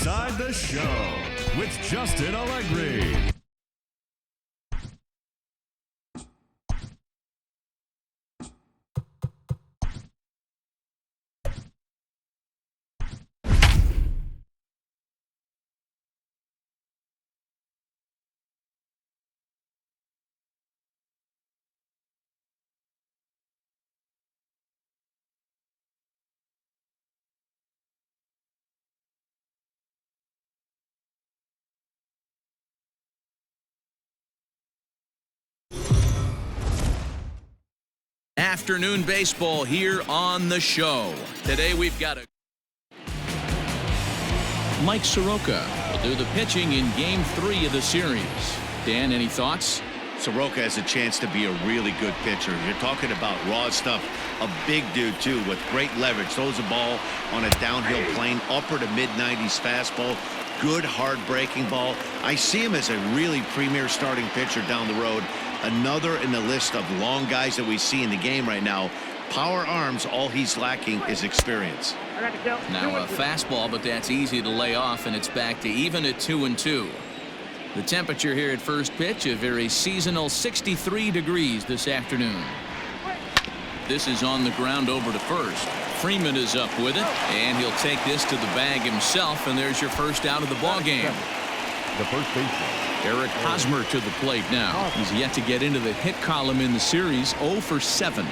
Inside the Show with Justin Allegri. Afternoon baseball here on the show. Today we've got Mike Soroka will do the pitching in Game 3 of the series. Dan, any thoughts? Soroka has a chance to be a really good pitcher. You're talking about raw stuff. A big dude, too, with great leverage. Throws the ball on a downhill plane, upper to mid-90s fastball. Good, hard-breaking ball. I see him as a really premier starting pitcher down the road. Another in the list of long guys that we see in the game right now. Power arms, all he's lacking is experience. Now a fastball, but that's easy to lay off, and it's back to even at 2-2. The temperature here at first pitch, a very seasonal 63 degrees this afternoon. This is on the ground over to first. Freeman is up with it, and he'll take this to the bag himself, and there's your first out of the ball game. The first baseman. Eric Hosmer to the plate now. He's yet to get into the hit column in the series. 0 for 7.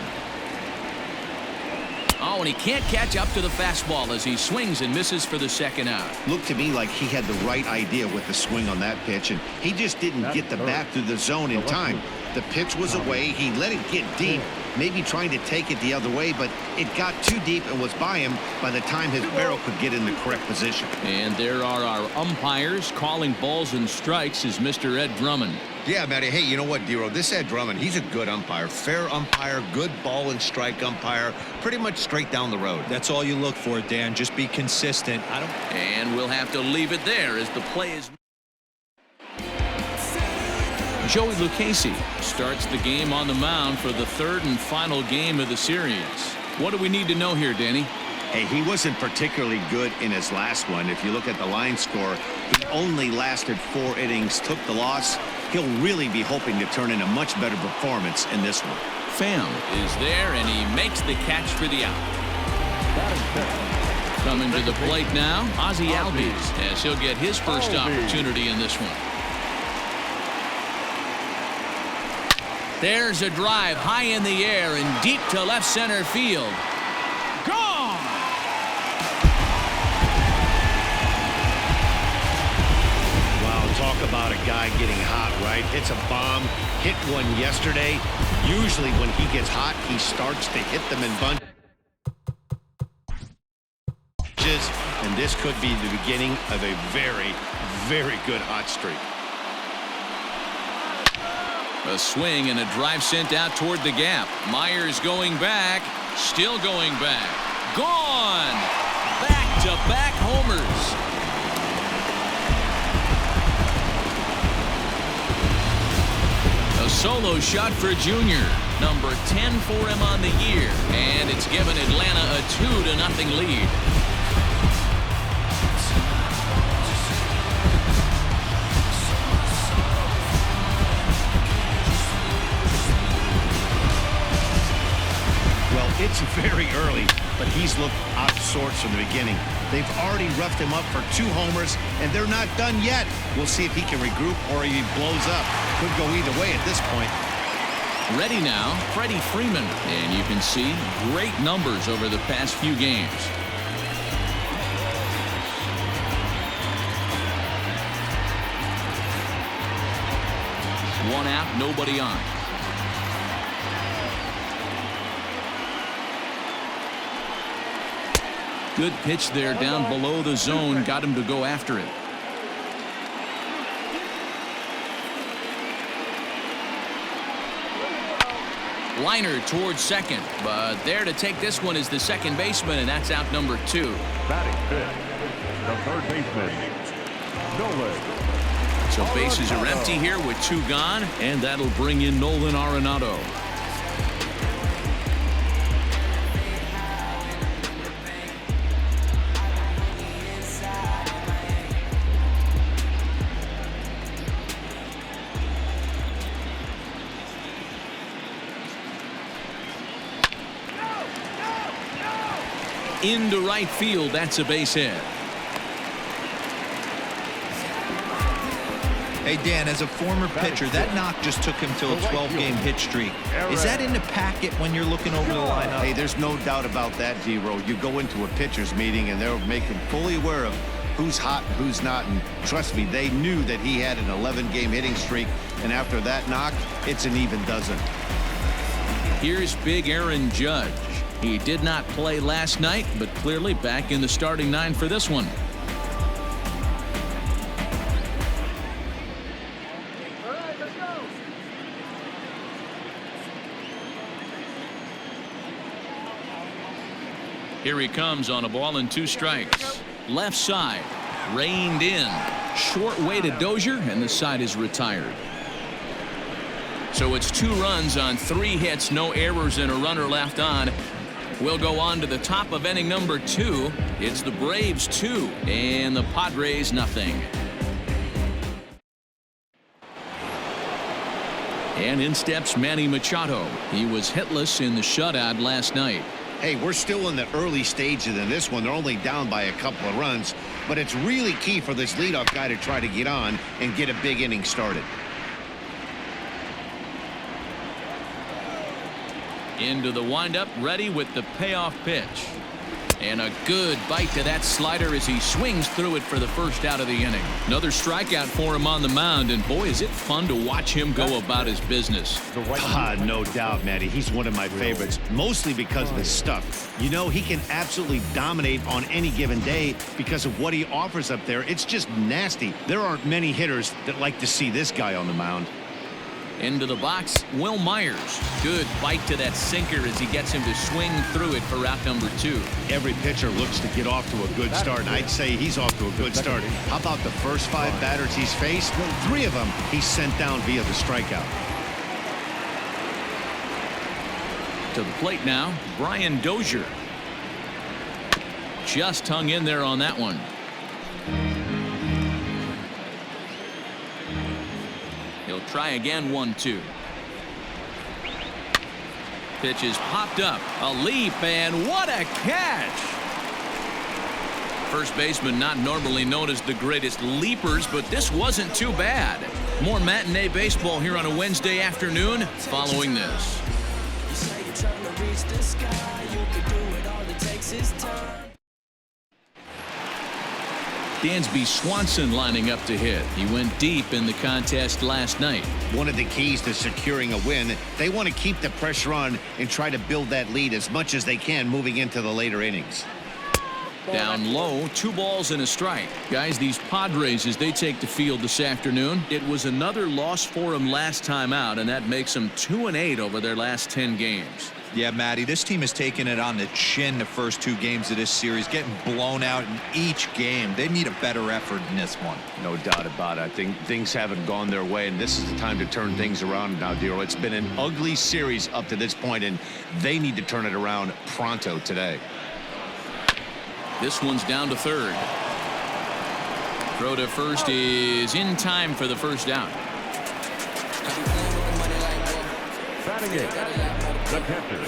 Oh, and he can't catch up to the fastball as he swings and misses for the second out. Looked to me like he had the right idea with the swing on that pitch, and he just didn't get the bat through the zone in time. The pitch was away. He let it get deep, maybe trying to take it the other way, but it got too deep and was by him by the time his barrel could get in the correct position. And there are our umpires calling balls and strikes is Mr. Ed Drummond. Yeah, Matty. Hey, you know what, Dero? This Ed Drummond, he's a good umpire. Fair umpire, good ball and strike umpire. Pretty much straight down the road. That's all you look for, Dan. Just be consistent. And we'll have to leave it there as the play is. Joey Lucchesi starts the game on the mound for the third and final game of the series. What do we need to know here, Danny? Hey, he wasn't particularly good in his last one. If you look at the line score, he only lasted 4 innings, took the loss. He'll really be hoping to turn in a much better performance in this one. Pham is there, and he makes the catch for the out. Coming to the plate now, Ozzie Albies, as he'll get his first opportunity in this one. There's a drive high in the air and deep to left center field. Gone! Wow, talk about a guy getting hot, right? Hits a bomb, hit one yesterday. Usually when he gets hot, he starts to hit them in bunches. And this could be the beginning of a very, very good hot streak. A swing and a drive sent out toward the gap. Myers going back, still going back. Gone! Back-to-back homers. A solo shot for Junior. Number 10 for him on the year. And it's given Atlanta a 2-0 lead. It's very early, but he's looked out of sorts from the beginning. They've already roughed him up for 2 homers, and they're not done yet. We'll see if he can regroup or he blows up. Could go either way at this point. Ready now, Freddie Freeman. And you can see great numbers over the past few games. One out, nobody on. Good pitch there down below the zone. Got him to go after it. Liner towards second. But there to take this one is the second baseman, and that's out number 2. Batting fifth, the third baseman, Nolan. So bases are empty here with 2 gone, and that'll bring in Nolan Arenado. into right field. That's a base hit. Hey, Dan, as a former pitcher, that knock just took him to a 12-game hit streak. Is that in the packet when you're looking over the lineup? Hey, there's no doubt about that, D-Row. You go into a pitcher's meeting, and they'll make him fully aware of who's hot and who's not. And trust me, they knew that he had an 11-game hitting streak. And after that knock, it's an even dozen. Here's big Aaron Judge. He did not play last night, but clearly back in the starting 9 for this one. Here he comes on a ball and 2 strikes. Left side, reined in. Short way to Dozier, and the side is retired. So it's 2 runs on 3 hits, no errors, and a runner left on. We'll go on to the top of inning number 2. It's the Braves 2 and the Padres nothing. And in steps Manny Machado. He was hitless in the shutout last night. Hey, we're still in the early stages of this one. They're only down by a couple of runs, but it's really key for this leadoff guy to try to get on and get a big inning started. Into the windup, ready with the payoff pitch. And a good bite to that slider as he swings through it for the first out of the inning. Another strikeout for him on the mound, and boy, is it fun to watch him go about his business. No doubt, Matty. He's one of my favorites, mostly because of his stuff. You know, he can absolutely dominate on any given day because of what he offers up there. It's just nasty. There aren't many hitters that like to see this guy on the mound. Into the box, Will Myers. Good bite to that sinker as he gets him to swing through it for out number 2. Every pitcher looks to get off to a good start, and I'd say he's off to a good start. How about the first 5 batters he's faced? 3 of them he's sent down via the strikeout. To the plate now, Brian Dozier. Just hung in there on that one. He'll try again, 1-2. Pitch is popped up. A leap, and what a catch! First baseman not normally known as the greatest leapers, but this wasn't too bad. More matinee baseball here on a Wednesday afternoon following this. Dansby Swanson lining up to hit. He went deep in the contest last night. One of the keys to securing a win, they want to keep the pressure on and try to build that lead as much as they can moving into the later innings. Down low, 2 balls and a strike. Guys, these Padres, as they take the field this afternoon, it was another loss for them last time out, and that makes them 2-8 over their last 10 games. Yeah, Matty, this team has taken it on the chin the first 2 games of this series, getting blown out in each game. They need a better effort in this one. No doubt about it. I think things haven't gone their way, and this is the time to turn things around now, Dero. It's been an ugly series up to this point, and they need to turn it around pronto today. This one's down to third. Throw to first is in time for the first out. Batting it, the catcher,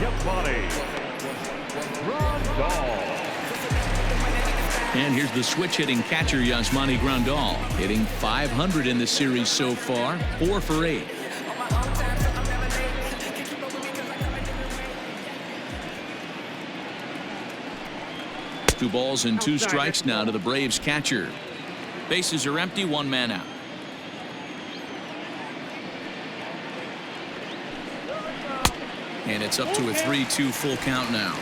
Yep Body, Grandal. And here's the switch hitting catcher Yasmani Grandal, hitting .500 in the series so far, 4 for 8. Two balls and 2 strikes now to the Braves catcher. Bases are empty, 1 man out. And it's up to a 3-2 full count now.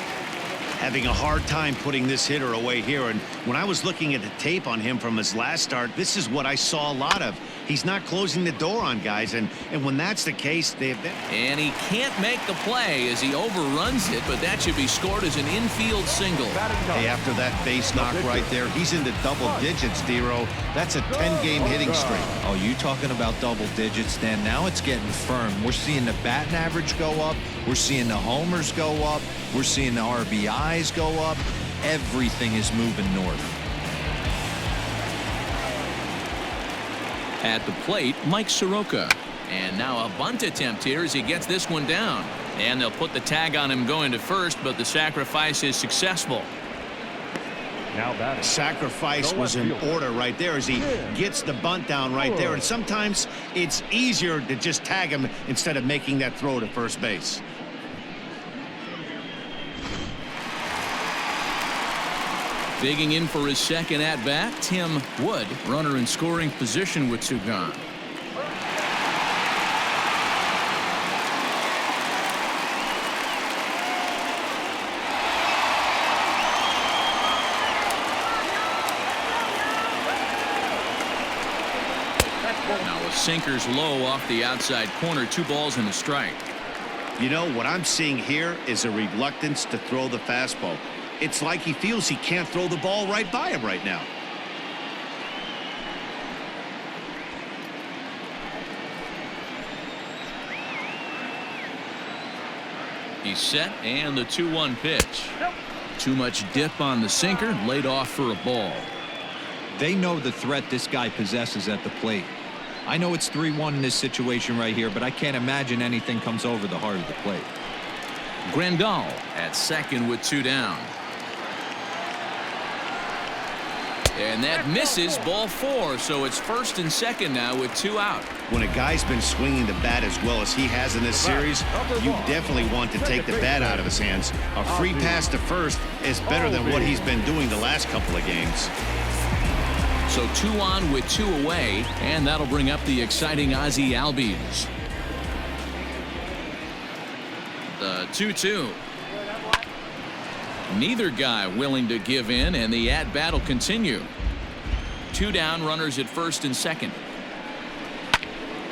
Having a hard time putting this hitter away here, and when I was looking at the tape on him from his last start, this is what I saw a lot of. He's not closing the door on guys, and when that's the case, they've been. And he can't make the play as he overruns it, but that should be scored as an infield single. Hey, after that base knock right there, he's into double digits, Dero. That's a 10-game hitting streak. Oh, you talking about double digits, Dan? Now it's getting firm. We're seeing the batting average go up. We're seeing the homers go up. We're seeing the RBIs go up. Everything is moving north. At the plate, Mike Soroka. And now a bunt attempt here as he gets this one down. And they'll put the tag on him going to first, but the sacrifice is successful. Now batting. Sacrifice was in order right there as he gets the bunt down right there. And sometimes it's easier to just tag him instead of making that throw to first base. Digging in for his second at bat, Tim Wood, runner in scoring position with 2 gone. Now a sinker's low off the outside corner, 2 balls and a strike. You know, what I'm seeing here is a reluctance to throw the fastball. It's like he feels he can't throw the ball right by him right now. He's set, and the 2-1 pitch. Too much dip on the sinker, laid off for a ball. They know the threat this guy possesses at the plate. I know it's 3-1 in this situation right here, but I can't imagine anything comes over the heart of the plate. Grandal at second with 2 down. And that misses, ball 4, so it's first and second now with 2 out. When a guy's been swinging the bat as well as he has in this series, you definitely want to take the bat out of his hands. A free pass to first is better than what he's been doing the last couple of games. So 2 on with 2 away, and that'll bring up the exciting Ozzie Albies. The 2-2. Neither guy willing to give in, and the at-bat will continue. 2 down, runners at first and second.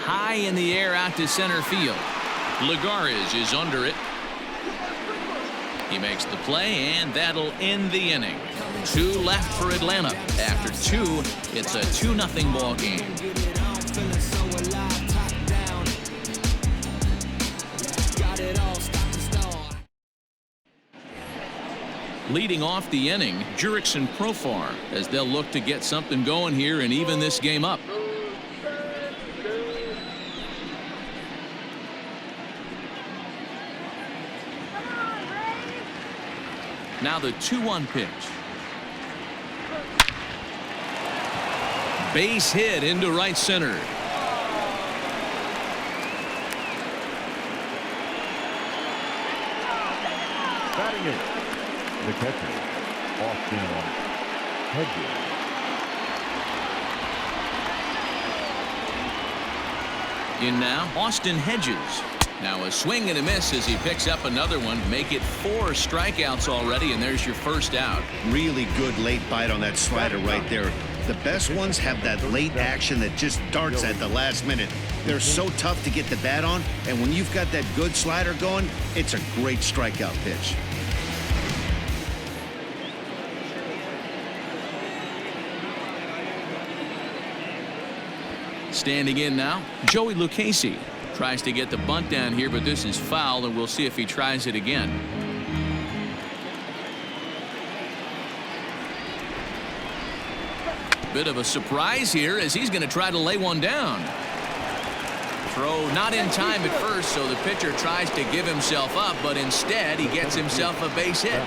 High in the air out to center field. Lagares is under it. He makes the play, and that'll end the inning. 2 left for Atlanta. After 2, it's a 2-0 ball game. Leading off the inning, Jurickson Profar, as they'll look to get something going here and even this game up. Now the 2-1 pitch. Base hit into right center. Batting it. The catcher, Hedges. In now, Austin Hedges. Now a swing and a miss as he picks up another one. Make it 4 strikeouts already, and there's your first out. Really good late bite on that slider right there. The best ones have that late action that just darts at the last minute. They're so tough to get the bat on, and when you've got that good slider going, it's a great strikeout pitch. Standing in now, Joey Lucchesi tries to get the bunt down here, but this is foul, and we'll see if he tries it again. Bit of a surprise here as he's going to try to lay one down. Throw not in time at first, so the pitcher tries to give himself up, but instead he gets himself a base hit.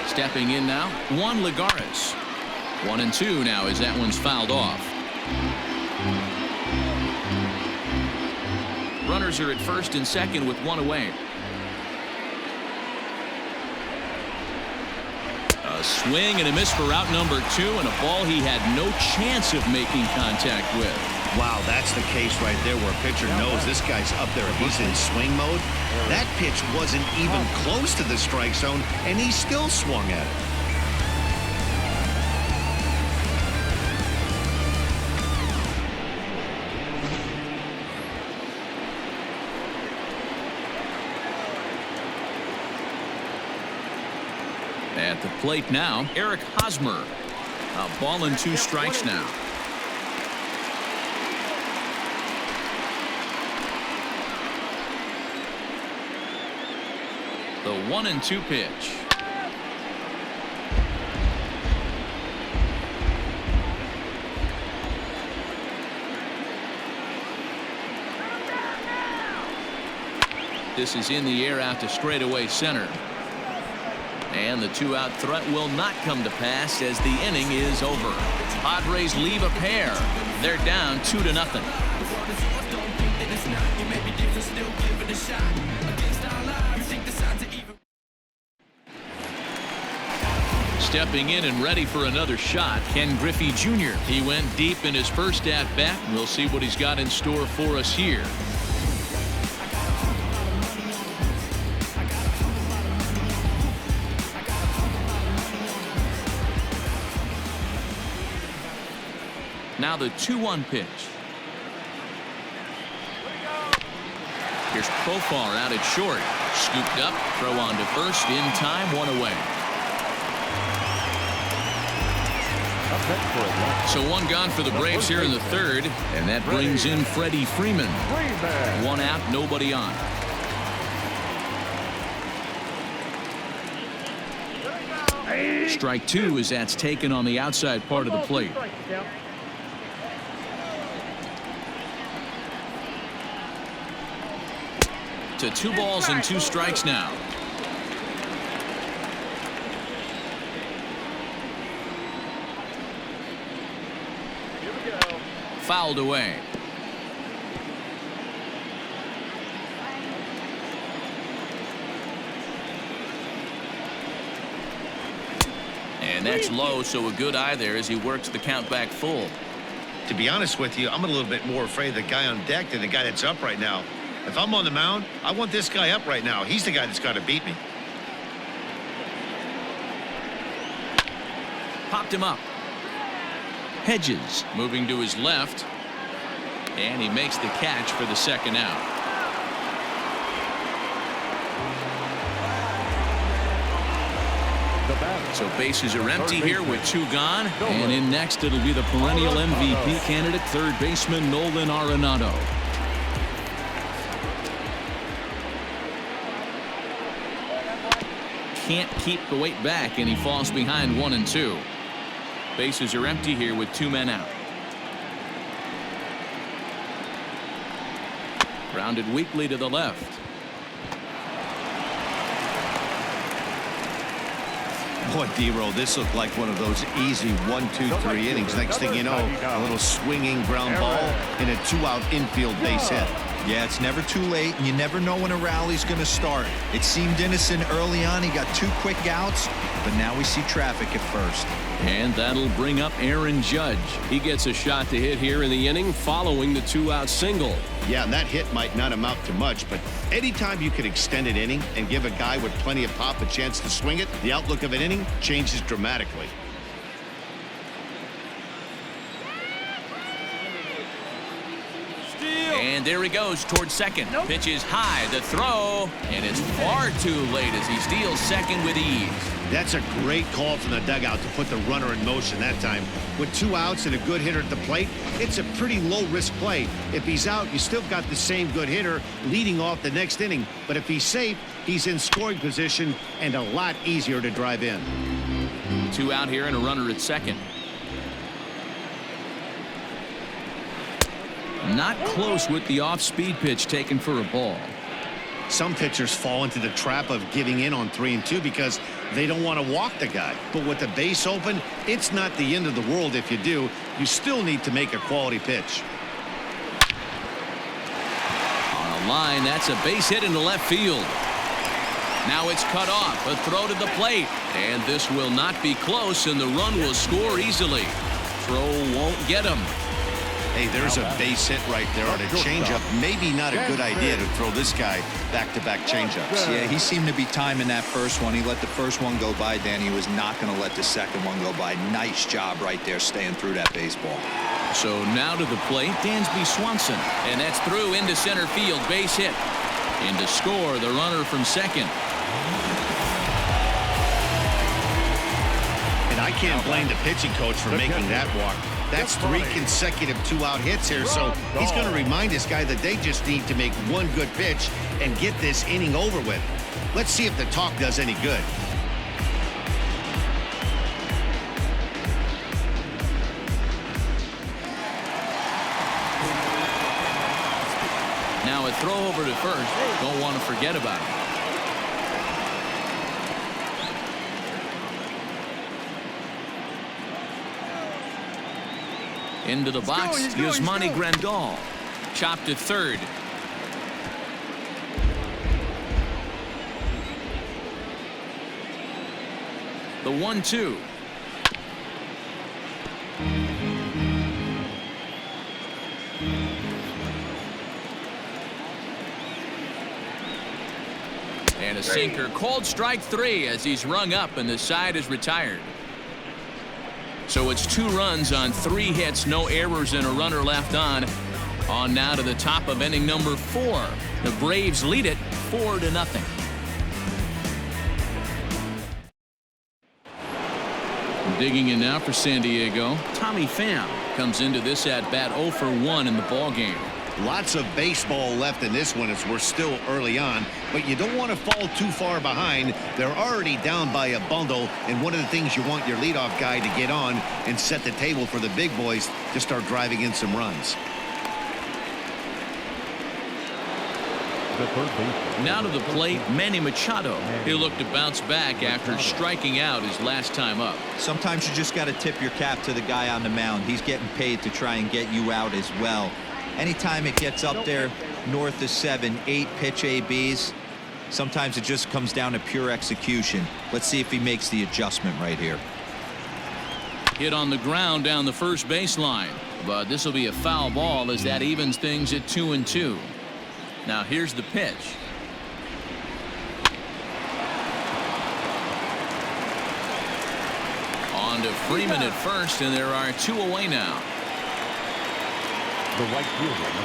Stepping in now, Juan Lagares. 1-2 now as that one's fouled off. Runners are at first and second with 1 away. A swing and a miss for out number 2, and a ball he had no chance of making contact with. Wow, that's the case right there where a pitcher knows this guy's up there. He's in swing mode. That pitch wasn't even close to the strike zone, and he still swung at it. At the plate now, Eric Hosmer. A ball and 2 strikes now. The 1-2 pitch. This is in the air out to straightaway center. And the 2-out threat will not come to pass as the inning is over. Padres leave a pair. They're down 2-0. Stepping in and ready for another shot, Ken Griffey Jr. He went deep in his first at-bat. We'll see what he's got in store for us here. Now the 2-1 pitch. Here's Profar out at short. Scooped up, throw on to first in time, 1 away. So 1 gone for the Braves here in the 3rd, and that brings in Freddie Freeman. 1 out, nobody on. Strike 2 as that's taken on the outside part of the plate. To 2 balls and 2 strikes now. Fouled away. And that's low, so a good eye there as he works the count back full. To be honest with you, I'm a little bit more afraid of the guy on deck than the guy that's up right now. If I'm on the mound, I want this guy up right now. He's the guy that's got to beat me. Popped him up. Hedges moving to his left, and he makes the catch for the 2nd out. So bases are empty here with 2 gone, and in next it'll be the perennial MVP candidate, 3rd baseman Nolan Arenado. Can't keep the weight back, and he falls behind 1 and 2. Bases are empty here with 2 men out. Grounded weakly to the left. Boy, D-Roll, this looked like one of those easy 1, 2, 3 innings. Next thing you know, a little swinging ground ball and a 2-out infield base hit. Yeah, it's never too late, and you never know when a rally's going to start. It seemed innocent early on. He got 2 quick outs, but now we see traffic at first. And that'll bring up Aaron Judge. He gets a shot to hit here in the inning following the 2-out single. Yeah, and that hit might not amount to much, but anytime you can extend an inning and give a guy with plenty of pop a chance to swing it, the outlook of an inning changes dramatically. And there he goes towards second. Pitch is high, the throw, and it's far too late as he steals second with ease. That's a great call from the dugout to put the runner in motion that time. With 2 outs and a good hitter at the plate, it's a pretty low-risk play. If he's out, you still got the same good hitter leading off the next inning. But if he's safe, he's in scoring position and a lot easier to drive in. 2 out here and a runner at second. Not close with the off-speed pitch taken for a ball. Some pitchers fall into the trap of giving in on 3 and 2 because they don't want to walk the guy. But with the base open, it's not the end of the world if you do. You still need to make a quality pitch. On a line, that's a base hit into left field. Now it's cut off. A throw to the plate. And this will not be close, and the run will score easily. Throw won't get him. Hey, there's a base hit right there on a changeup. Maybe not a good idea to throw this guy back-to-back changeups. Yeah, he seemed to be timing that first one. He let the first one go by, Danny. He was not going to let the second one go by. Nice job right there staying through that baseball. So now to the plate, Dansby Swanson. And that's through into center field. Base hit. And to score, the runner from second. And I can't blame the pitching coach for making that walk. That's 3 consecutive 2-out hits here, so he's going to remind this guy that they just need to make 1 good pitch and get this inning over with. Let's see if the talk does any good. Now a throw over to first. Don't want to forget about it. Into the box, Yasmani Grandal. Chopped to third. The 1-2. And a sinker, called strike 3 as he's rung up and the side is retired. So it's 2 runs on 3 hits, no errors, and a runner left on. On now to the top of inning number 4. The Braves lead it 4-0. Digging in now for San Diego, Tommy Pham comes into this at bat 0 for 1 in the ball game. Lots of baseball left in this one as we're still early on, but you don't want to fall too far behind. They're already down by a bundle, and one of the things you want your leadoff guy to get on and set the table for the big boys to start driving in some runs. Now to the plate, Manny Machado. He'll look to bounce back after striking out his last time up. Sometimes you just got to tip your cap to the guy on the mound. He's getting paid to try and get you out as well. Anytime it gets up there north of 7, 8 pitch ABs, sometimes it just comes down to pure execution. Let's see if he makes the adjustment right here. Hit on the ground down the first baseline, but this will be a foul ball as that evens things at 2-2. Now here's the pitch. On to Freeman at first, and there are 2 away now.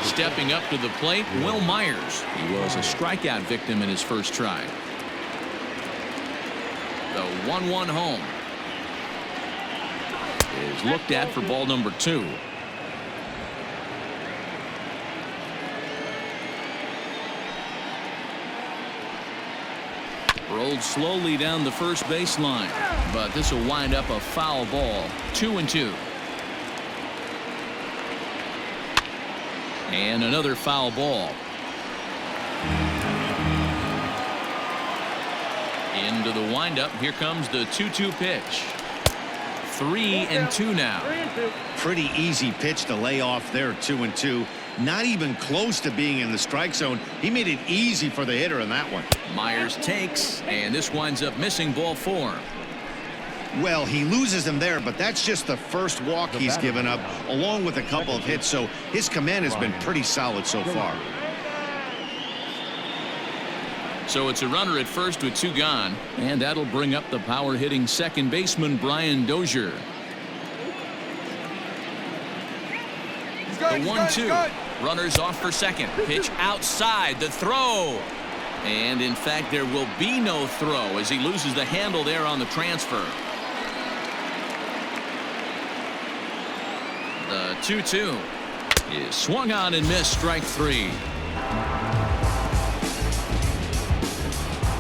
Stepping up to the plate, Will Myers. He was a strikeout victim in his first try. The 1-1 home is looked at for ball number 2. Rolled slowly down the first baseline, but this will wind up a foul ball. 2-2. And another foul ball. Into the windup. Here comes the 2-2 pitch. 3-2 now. Pretty easy pitch to lay off there. 2-2. Not even close to being in the strike zone. He made it easy for the hitter in that one. Myers takes, and this winds up missing ball 4. Well, he loses him there, but that's just the first walk he's given up, along with a couple of hits, so his command has been pretty solid so far. So it's a runner at first with 2 gone, and that'll bring up the power-hitting second baseman Brian Dozier. The 1-2. Runners off for second. Pitch outside. The throw. And in fact, there will be no throw as he loses the handle there on the transfer. The 2-2 is swung on and missed. Strike 3.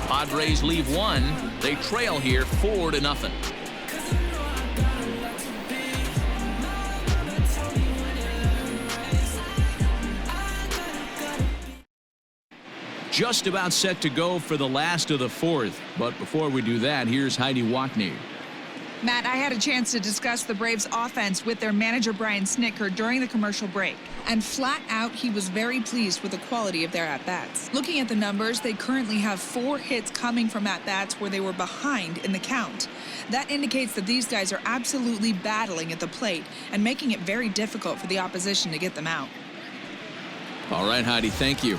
Padres leave 1. They trail here 4-0. Just about set to go for the last of the 4th. But before we do that, here's Heidi Watney. Matt, I had a chance to discuss the Braves offense with their manager Brian Snitker during the commercial break. And flat out, he was very pleased with the quality of their at-bats. Looking at the numbers, they currently have 4 hits coming from at-bats where they were behind in the count. That indicates that these guys are absolutely battling at the plate and making it very difficult for the opposition to get them out. All right, Heidi, thank you.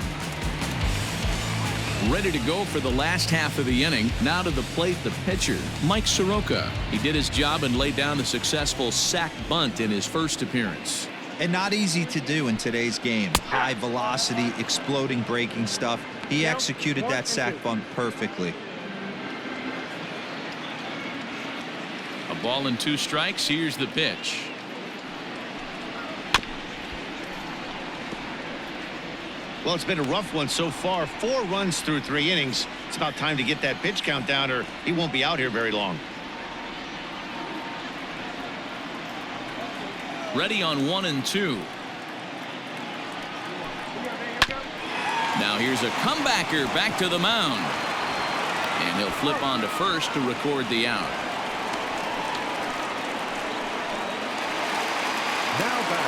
Ready to go for the last half of the inning. Now to the plate, the pitcher, Mike Soroka. He did his job and laid down a successful sac bunt in his first appearance. And not easy to do in today's game. High velocity, exploding breaking stuff. He executed that sac bunt perfectly. A ball and 2 strikes. Here's the pitch. Well, it's been a rough one so far. 4 runs through 3 innings. It's about time to get that pitch count down or he won't be out here very long. Ready on 1 and 2. Now here's a comebacker back to the mound. And he'll flip on to first to record the out.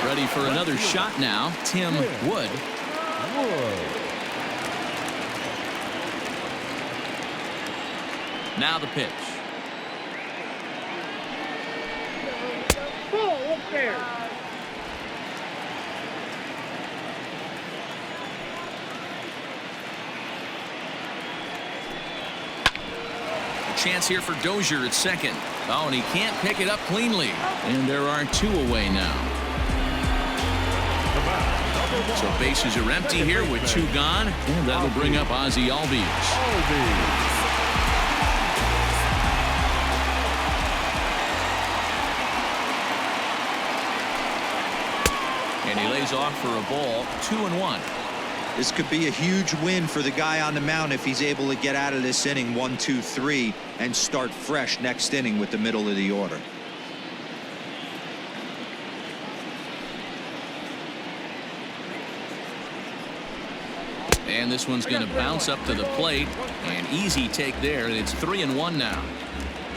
Ready for another shot now, Tim Wood. Now the pitch. Chance here for Dozier at second. Oh, and he can't pick it up cleanly. And there are 2 away now. So bases are empty here with 2 gone. And that'll bring up Ozzie Albies. And he lays off for a ball, 2-1. This could be a huge win for the guy on the mound if he's able to get out of this inning 1, 2, 3 and start fresh next inning with the middle of the order. And this one's going to bounce up to the plate. An easy take there, and it's 3-1 now.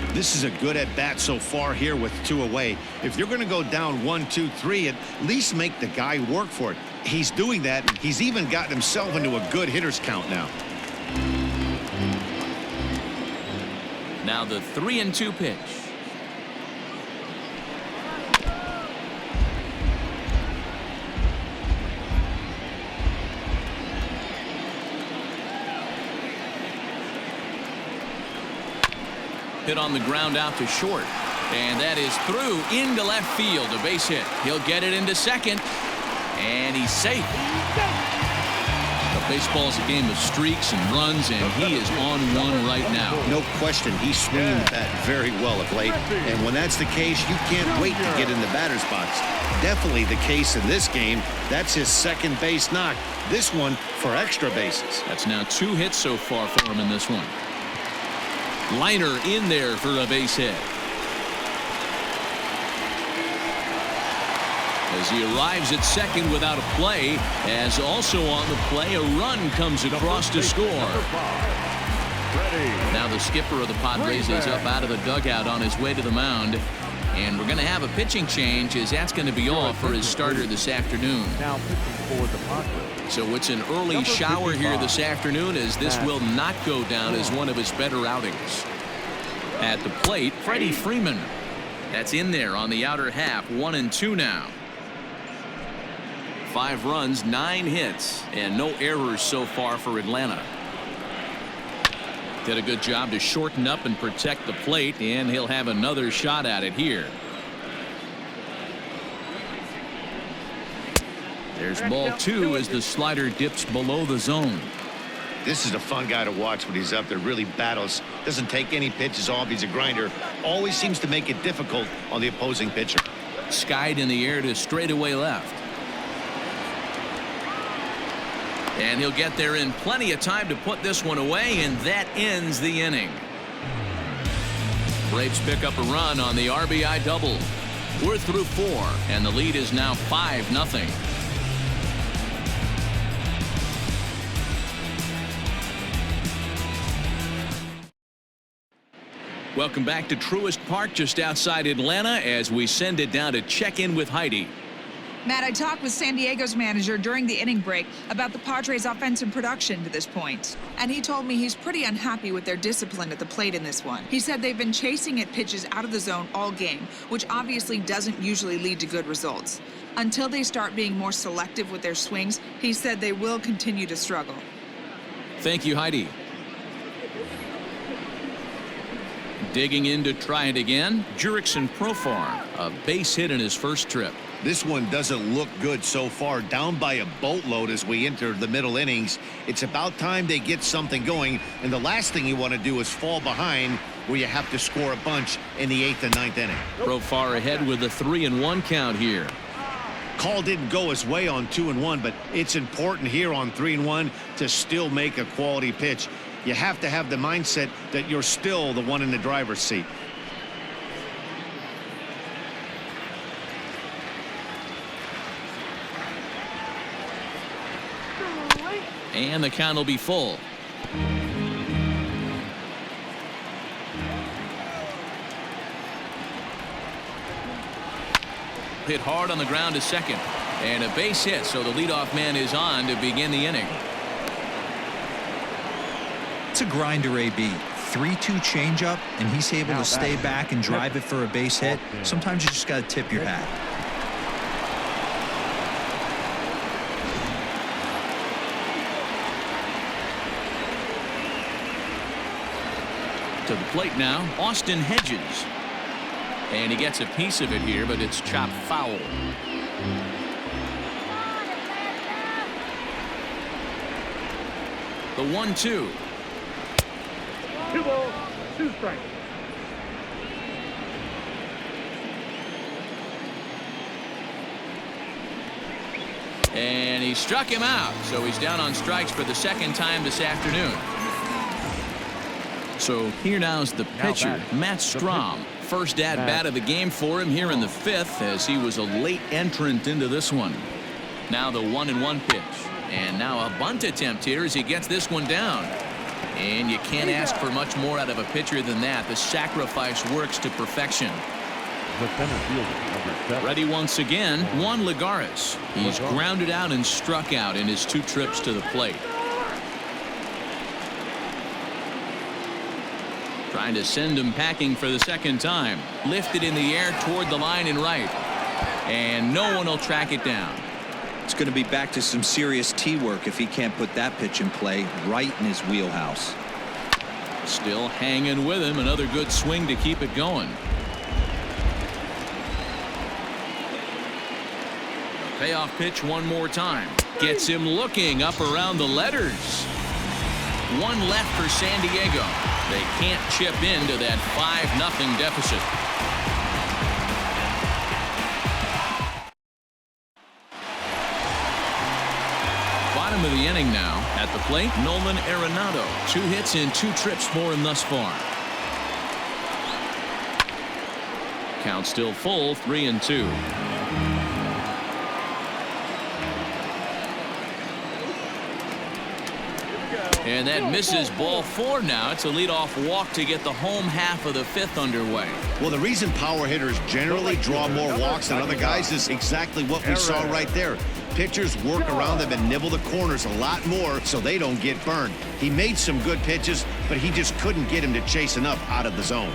This is a good at bat so far here with 2 away. If you're going to go down 1, 2, 3, at least make the guy work for it. He's doing that. He's even gotten himself into a good hitter's count now. Now the 3-2 pitch. Hit on the ground out to short. And that is through into left field. A base hit. He'll get it into second. And he's safe. Baseball's a game of streaks and runs, and he is on one right now. No question, he's swinging the bat very well of late. And when that's the case, you can't wait to get in the batter's box. Definitely the case in this game. That's his second base knock. This one for extra bases. That's now 2 hits so far for him in this one. Liner in there for a base hit. As he arrives at second without a play, as also on the play, a run comes across to score. Now the skipper of the Padres is up out of the dugout on his way to the mound. And we're going to have a pitching change, as that's going to be all for his starter this afternoon. Now pitching for the Padres. So it's an early shower here this afternoon, as this will not go down as one of his better outings. At the plate, Freddie Freeman. That's in there on the outer half, 1-2 now. 5 runs, 9 hits, and no errors so far for Atlanta. Did a good job to shorten up and protect the plate, and he'll have another shot at it here. There's ball 2 as the slider dips below the zone. This is a fun guy to watch when he's up there. Really battles. Doesn't take any pitches off. He's a grinder. Always seems to make it difficult on the opposing pitcher. Skied in the air to straightaway left. And he'll get there in plenty of time to put this one away, and that ends the inning. Braves pick up a run on the RBI double. We're through 4, and the lead is now 5-0. Welcome back to Truist Park just outside Atlanta as we send it down to check in with Heidi. Matt, I talked with San Diego's manager during the inning break about the Padres' offensive production to this point. And he told me he's pretty unhappy with their discipline at the plate in this one. He said they've been chasing at pitches out of the zone all game, which obviously doesn't usually lead to good results. Until they start being more selective with their swings, he said they will continue to struggle. Thank you, Heidi. Digging in to try it again, Jurickson Profar, a base hit in his first trip. This one doesn't look good so far. Down by a boatload as we enter the middle innings. It's about time they get something going, and the last thing you want to do is fall behind where you have to score a bunch in the 8th and 9th inning. Profar ahead with a 3-1 count here. Call didn't go his way on 2-1, but it's important here on 3-1 to still make a quality pitch. You have to have the mindset that you're still the one in the driver's seat. And the count will be full. Hit hard on the ground to second. And a base hit, so the leadoff man is on to begin the inning. It's a grinder, AB. 3-2 changeup, and he's able to stay back and drive it for a base hit. Sometimes you just got to tip your hat. To the plate now, Austin Hedges. And he gets a piece of it here, but it's chopped foul. The 1-2. 2 balls, 2 strikes. And he struck him out, so he's down on strikes for the second time this afternoon. So here now is the pitcher, Matt Strom. First at-bat of the game for him here in the 5th, as he was a late entrant into this one. Now the 1-1 pitch. And now a bunt attempt here as he gets this one down. And you can't ask for much more out of a pitcher than that. The sacrifice works to perfection. The center fielder, number 7. Ready once again, Juan Lagares. He's grounded out and struck out in his 2 trips to the plate. Trying to send him packing for the second time. Lifted in the air toward the line and right. And no one will track it down. It's going to be back to some serious tee work if he can't put that pitch in play right in his wheelhouse. Still hanging with him. Another good swing to keep it going. Payoff pitch one more time. Gets him looking up around the letters. 1 left for San Diego. They can't chip into that 5-0 deficit. Bottom of the inning now. At the plate, Nolan Arenado. 2 hits in 2 trips for him thus far. Count still full, 3-2. And that misses ball 4 now. It's a leadoff walk to get the home half of the 5th underway. Well, the reason power hitters generally draw more walks than other guys is exactly what we saw right there. Pitchers work around them and nibble the corners a lot more so they don't get burned. He made some good pitches, but he just couldn't get him to chase enough out of the zone.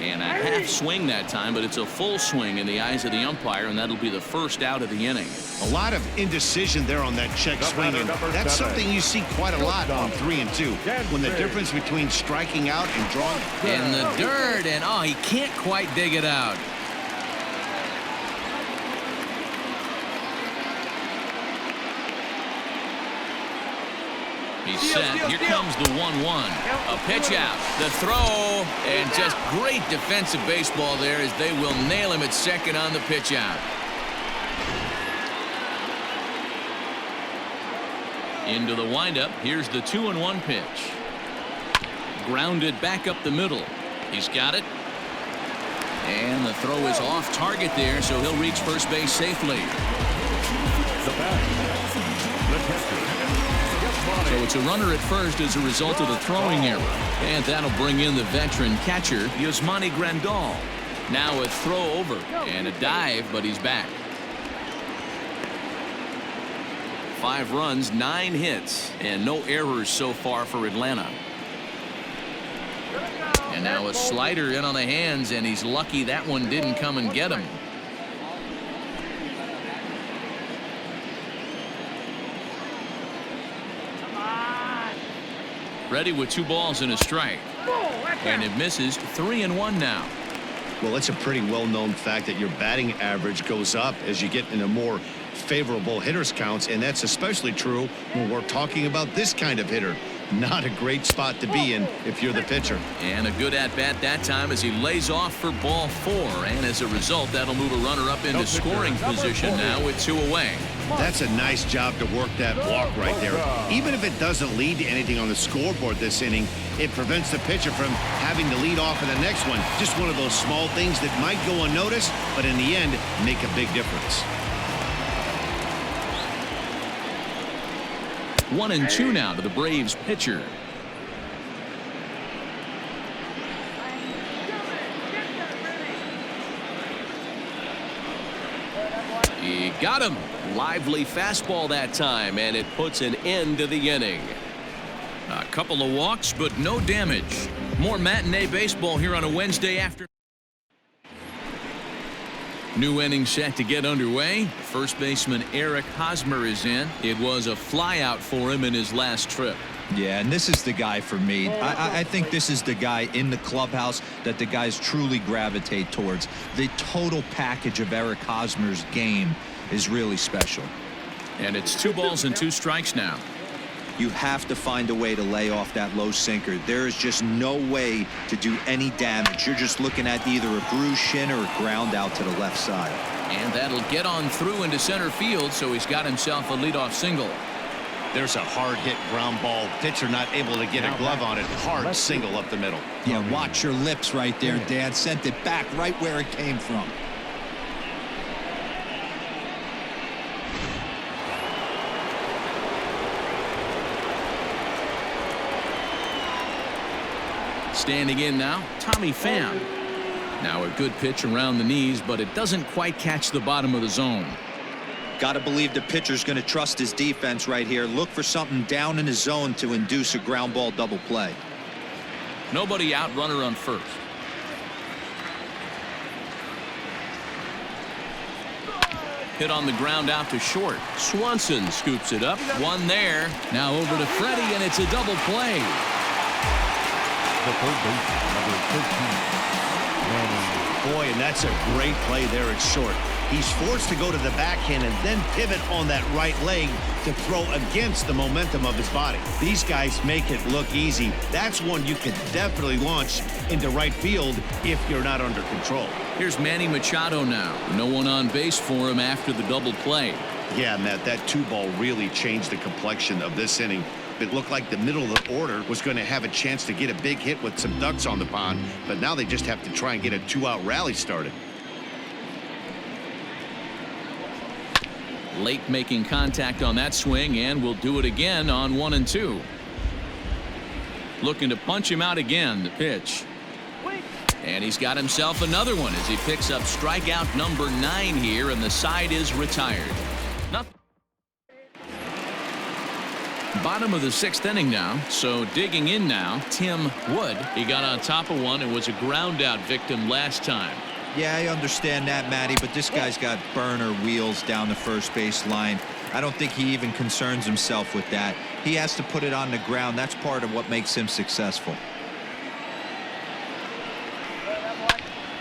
And a half swing that time, but it's a full swing in the eyes of the umpire, and that'll be the first out of the inning. A lot of indecision there on that check swing, and that's something you see quite a lot on 3-2. When the difference between striking out and drawing. In the dirt, and oh, he can't quite dig it out. He's set. Here comes the 1-1. A pitch out. The throw. And just great defensive baseball there as they will nail him at second on the pitch out. Into the windup. Here's the 2-1 pitch. Grounded back up the middle. He's got it. And the throw is off target there, so he'll reach first base safely. The batter, the catcher. So it's a runner at first as a result of the throwing error. And that'll bring in the veteran catcher, Yasmani Grandal. Now a throw over and a dive, but he's back. 5 runs, 9 hits, and no errors so far for Atlanta. And now a slider in on the hands, and he's lucky that one didn't come and get him. Ready with 2 balls and a strike. And it misses. 3-1 now. Well, it's a pretty well-known fact that your batting average goes up as you get into more favorable hitters counts, and that's especially true when we're talking about this kind of hitter. Not a great spot to be in if you're the pitcher. And a good at-bat that time as he lays off for ball 4, and as a result that'll move a runner up into scoring position now with 2 away. That's a nice job to work that walk right there. Even if it doesn't lead to anything on the scoreboard this inning, it prevents the pitcher from having to lead off in the next one. Just one of those small things that might go unnoticed, but in the end make a big difference. 1-2 now to the Braves pitcher. He got him. Lively fastball that time, and it puts an end to the inning. A couple of walks, but no damage. More matinee baseball here on a Wednesday afternoon. New inning set to get underway. First baseman Eric Hosmer is in. It was a flyout for him in his last trip. Yeah, and this is the guy for me. I think this is the guy in the clubhouse that the guys truly gravitate towards. The total package of Eric Hosmer's game is really special. And it's 2 balls and 2 strikes now. You have to find a way to lay off that low sinker. There is just no way to do any damage. You're just looking at either a bruised shin or a ground out to the left side. And that'll get on through into center field, so he's got himself a leadoff single. There's a hard hit ground ball. Pitcher not able to get a glove on it. Hard single up the middle. Yeah, watch your lips right there, Dan. Sent it back right where it came from. Standing in now, Tommy Pham. Now a good pitch around the knees, but it doesn't quite catch the bottom of the zone. Got to believe the pitcher's going to trust his defense right here. Look for something down in his zone to induce a ground ball double play. Nobody out, runner on first. Hit on the ground out to short. Swanson scoops it up. One there. Now over to Freddie, and it's a double play. The third baseman, number 13. Boy, and that's a great play there at short. He's forced to go to the backhand and then pivot on that right leg to throw against the momentum of his body. These guys make it look easy. That's one you can definitely launch into right field if you're not under control. Here's Manny Machado now. No one on base for him after the double play. Yeah, Matt, that 2-ball really changed the complexion of this inning. It looked like the middle of the order was going to have a chance to get a big hit with some ducks on the pond, but now they just have to try and get a 2-out rally started. Late making contact on that swing, and will do it again on 1-2. Looking to punch him out again. The pitch. And he's got himself another one as he picks up strikeout number 9 here, and the side is retired. Nothing. Bottom of the 6th inning now, so digging in now, Tim Wood. He got on top of one and was a ground out victim last time. Yeah, I understand that, Matty, but this guy's got burner wheels down the first base line. I don't think he even concerns himself with that. He has to put it on the ground. That's part of what makes him successful.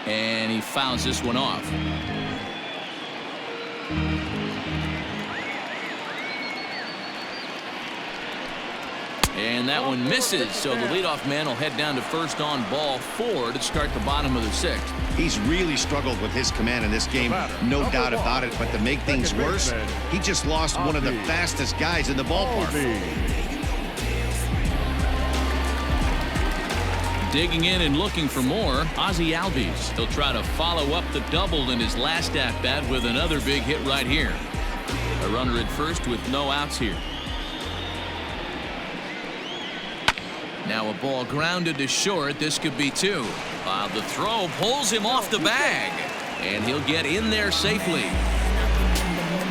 And he fouls this one off. And that one misses, so the leadoff man will head down to first on ball 4 to start the bottom of the 6th. He's really struggled with his command in this game, no doubt about it, but to make things worse, he just lost one of the fastest guys in the ballpark. Digging in and looking for more, Ozzie Albies. He'll try to follow up the double in his last at-bat with another big hit right here. A runner at first with no outs here. Now a ball grounded to short. This could be 2. The throw pulls him off the bag, and he'll get in there safely.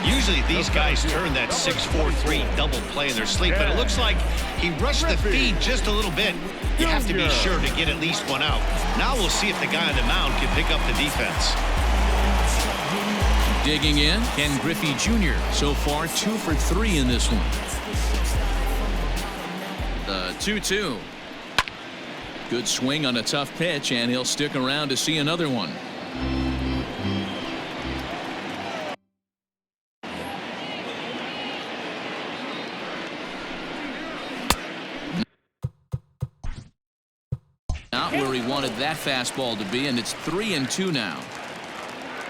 Usually these guys turn that 6-4-3 double play in their sleep, but it looks like he rushed the feed just a little bit. You have to be sure to get at least one out. Now we'll see if the guy on the mound can pick up the defense. Digging in, Ken Griffey Jr. So far 2 for 3 in this one. The 2-2. Good swing on a tough pitch, and he'll stick around to see another one. Not where he wanted that fastball to be, and it's 3-2 now.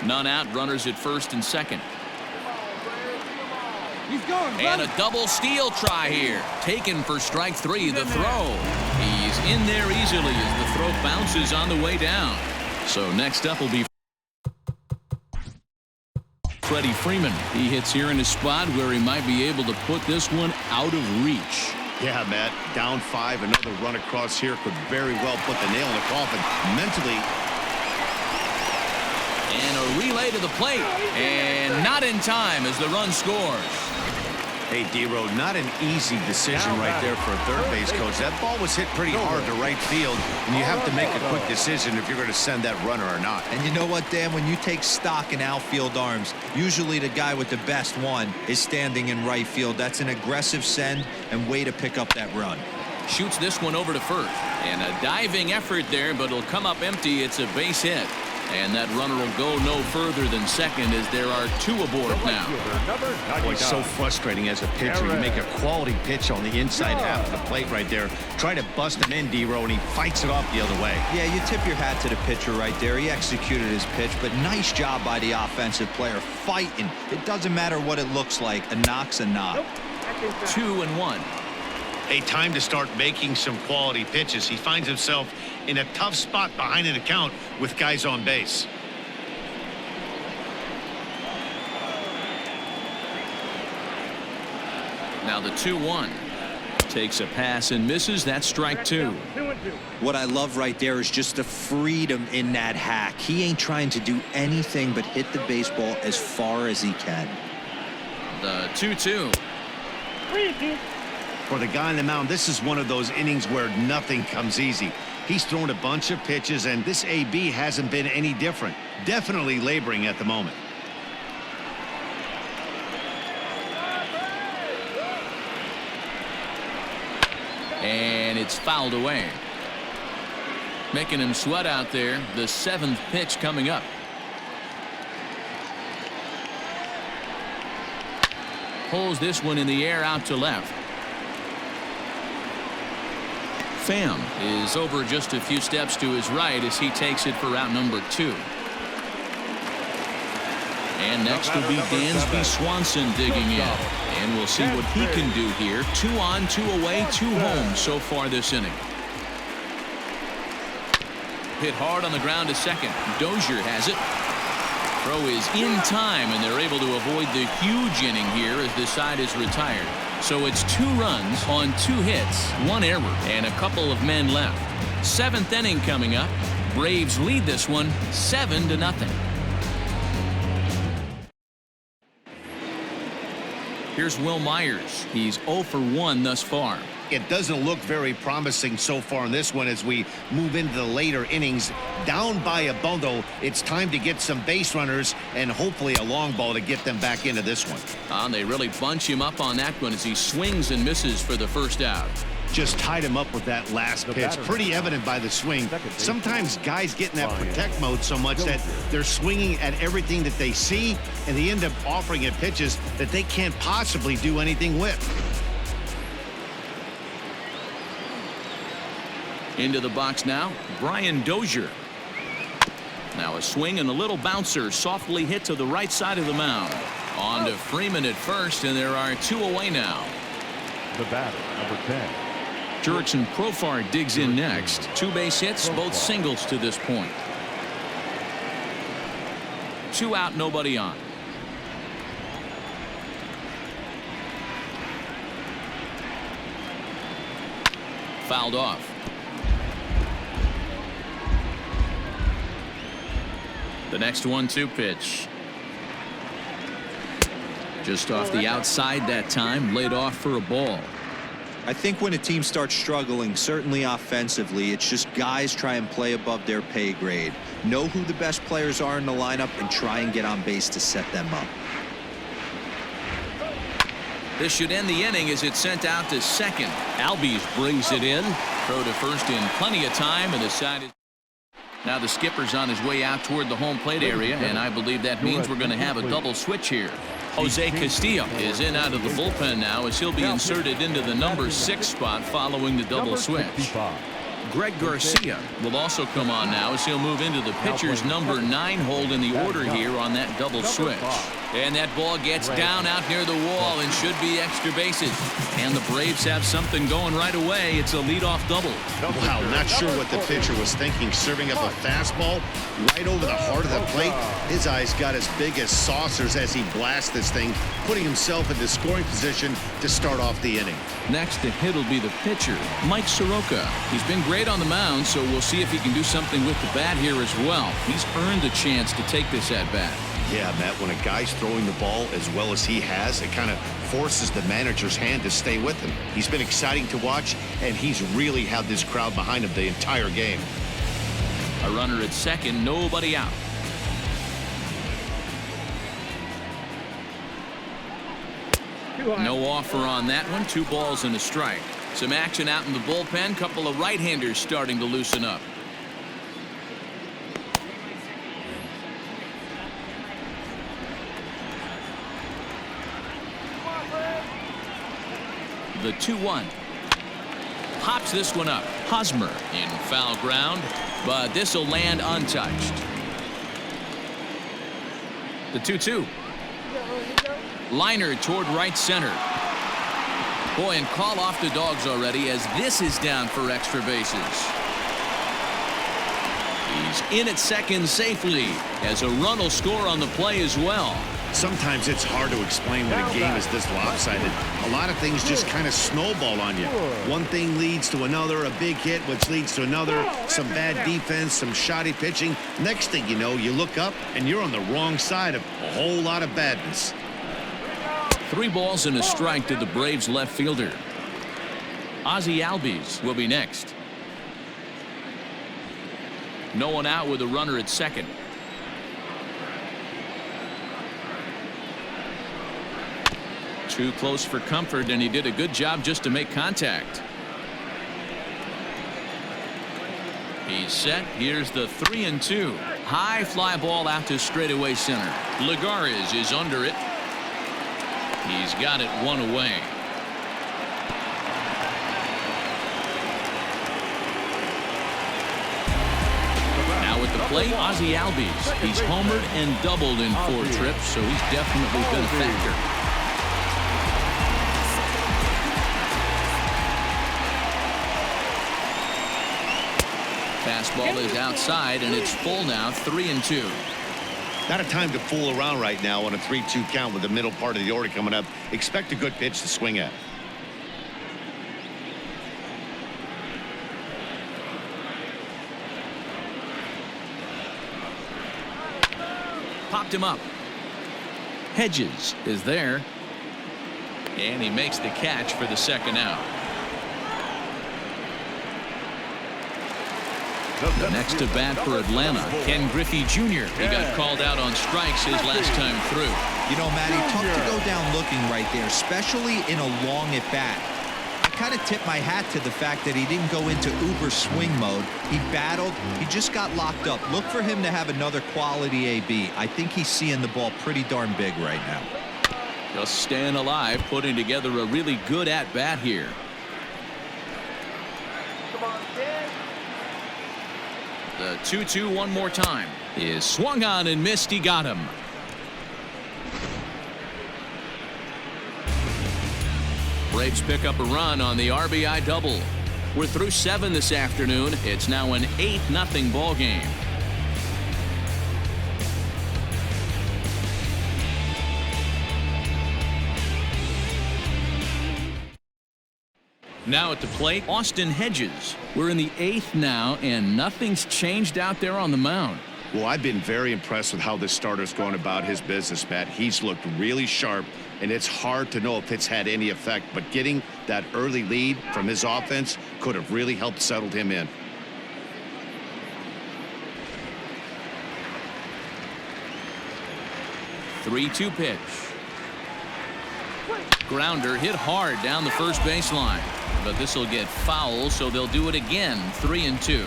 None out, runners at first and second. And a double steal try here. Taken for strike 3. The throw. He's in there easily as the throw bounces on the way down. So next up will be Freddie Freeman. He hits here in a spot where he might be able to put this one out of reach. Yeah, Matt, down 5. Another run across here could very well put the nail in the coffin. Mentally. And a relay to the plate. And not in time as the run scores. Hey, D-Row, not an easy decision right there for a third base coach. That ball was hit pretty hard to right field, and you have to make a quick decision if you're going to send that runner or not. And you know what, Dan? When you take stock in outfield arms, usually the guy with the best one is standing in right field. That's an aggressive send and way to pick up that run. Shoots this one over to first. And a diving effort there, but it'll come up empty. It's a base hit. And that runner will go no further than second as there are 2 aboard now. Boy, it's so frustrating as a pitcher. You make a quality pitch on the inside half of the plate right there. Try to bust him in, D-Row, and he fights it off the other way. Yeah, you tip your hat to the pitcher right there. He executed his pitch, but nice job by the offensive player fighting. It doesn't matter what it looks like. A knock's a knock. 2-1. A time to start making some quality pitches. He finds himself in a tough spot behind an account with guys on base. Now the 2-1. Takes a pass and misses. That's strike 2. What I love right there is just the freedom in that hack. He ain't trying to do anything but hit the baseball as far as he can. The 2-2. For the guy on the mound, this is one of those innings where nothing comes easy. He's thrown a bunch of pitches, and this AB hasn't been any different. Definitely laboring at the moment. And it's fouled away. Making him sweat out there. The 7th pitch coming up. Pulls this one in the air out to left. Pham is over just a few steps to his right as he takes it for out number 2. And next will be Dansby Swanson digging in. And we'll see what he can do here. 2 on, 2 away, 2 home so far this inning. Hit hard on the ground to second. Dozier has it. Throw is in time, and they're able to avoid the huge inning here as this side is retired. So it's 2 runs on 2 hits, 1 error, and a couple of men left. 7th inning coming up. Braves lead this one 7-0. Here's Will Myers. He's 0 for 1 thus far. It doesn't look very promising so far in this one as we move into the later innings. Down by a bundle, it's time to get some base runners and hopefully a long ball to get them back into this one. They really bunch him up on that one as he swings and misses for the first out. Just tied him up with that last pitch. Pretty evident by the swing. Sometimes guys get in that protect mode so much that they're swinging at everything that they see, and they end up offering it pitches that they can't possibly do anything with. Into the box now, Brian Dozier. Now a swing and a little bouncer softly hit to the right side of the mound. On to Freeman at first, and there are 2 away now. The batter, number 10. Jurickson Profar digs in next. 2 base hits, both singles to this point. 2 out, nobody on. Fouled off. The next 1-2 pitch. Just off the outside that time, laid off for a ball. I think when a team starts struggling, certainly offensively, it's just guys try and play above their pay grade. Know who the best players are in the lineup and try and get on base to set them up. This should end the inning as it's sent out to second. Albies brings it in. Throw to first in plenty of time, and the side is. Now the skipper's on his way out toward the home plate area, and I believe that means we're going to have a double switch here. Jose Castillo is in out of the bullpen now as he'll be inserted into the number 6 spot following the double switch. Greg Garcia will also come on now as he'll move into the pitcher's number 9 hold in the order here on that double switch. And that ball gets down out near the wall and should be extra bases. And the Braves have something going right away. It's a leadoff double. Wow, not sure what the pitcher was thinking, serving up a fastball right over the heart of the plate. His eyes got as big as saucers as he blasts this thing, putting himself in the scoring position to start off the inning. Next to hit will be the pitcher, Mike Soroka. He's been great on the mound, so we'll see if he can do something with the bat here as well. He's earned a chance to take this at bat. Yeah, Matt, when a guy's throwing the ball as well as he has, it kind of forces the manager's hand to stay with him. He's been exciting to watch, and he's really had this crowd behind him the entire game. A runner at second, nobody out. No offer on that one. 2 balls and a strike. Some action out in the bullpen. Couple of right-handers starting to loosen up. The 2-1. Pops this one up. Hosmer in foul ground, but this will land untouched. The 2-2. Liner toward right center. Boy, and call off the dogs already as this is down for extra bases. He's in at second safely as a run will score on the play as well. Sometimes it's hard to explain when a game is this lopsided. A lot of things just kind of snowball on you. One thing leads to another, a big hit, which leads to another, some bad defense, some shoddy pitching. Next thing you know, you look up and you're on the wrong side of a whole lot of badness. 3 balls and a strike to the Braves left fielder. Ozzie Albies will be next. No one out with a runner at second. Too close for comfort, and he did a good job just to make contact. He's set. Here's the 3-2. High fly ball out to straightaway center. Lagares is under it. He's got it 1 away. Now at the plate, Ozzie Albies. He's homered and doubled in 4 trips, so he's definitely been a factor. Fastball is outside, and it's full now, 3-2. Not a time to fool around right now on a 3-2 count with the middle part of the order coming up. Expect a good pitch to swing at. Popped him up. Hedges is there, and he makes the catch for the second out. The next to bat for Atlanta, Ken Griffey Jr. He got called out on strikes his last time through. You know, Matty, tough to go down looking right there, especially in a long at bat. I kind of tip my hat to the fact that he didn't go into uber swing mode. He battled. He just got locked up. Look for him to have another quality AB. I think he's seeing the ball pretty darn big right now. Just staying alive, putting together a really good at bat here. The 2-2 one more time is swung on and missed. He got him. Braves pick up a run on the RBI double. We're through 7 this afternoon. It's now an 8-0 ball game. Now at the plate, Austin Hedges. We're in the 8th now, and nothing's changed out there on the mound. Well, I've been very impressed with how this starter's going about his business, Matt. He's looked really sharp, and it's hard to know if it's had any effect, but getting that early lead from his offense could have really helped settle him in. Three-two pitch. Grounder hit hard down the first baseline, but this will get foul, so they'll do it again. 3-2.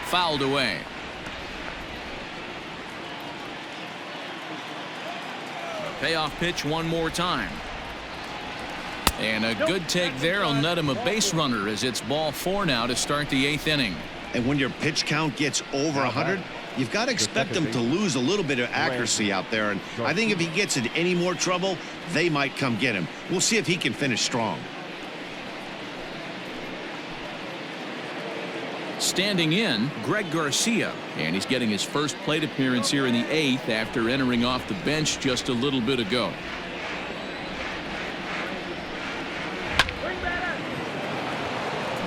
Fouled away. Payoff pitch one more time. And a good take there will net him a base runner as it's ball 4 now to start the 8th inning. And when your pitch count gets over 100, you've got to expect them to lose a little bit of accuracy out there. And I think if he gets in any more trouble, they might come get him. We'll see if he can finish strong. Standing in, Greg Garcia, and he's getting his first plate appearance here in the 8th after entering off the bench just a little bit ago.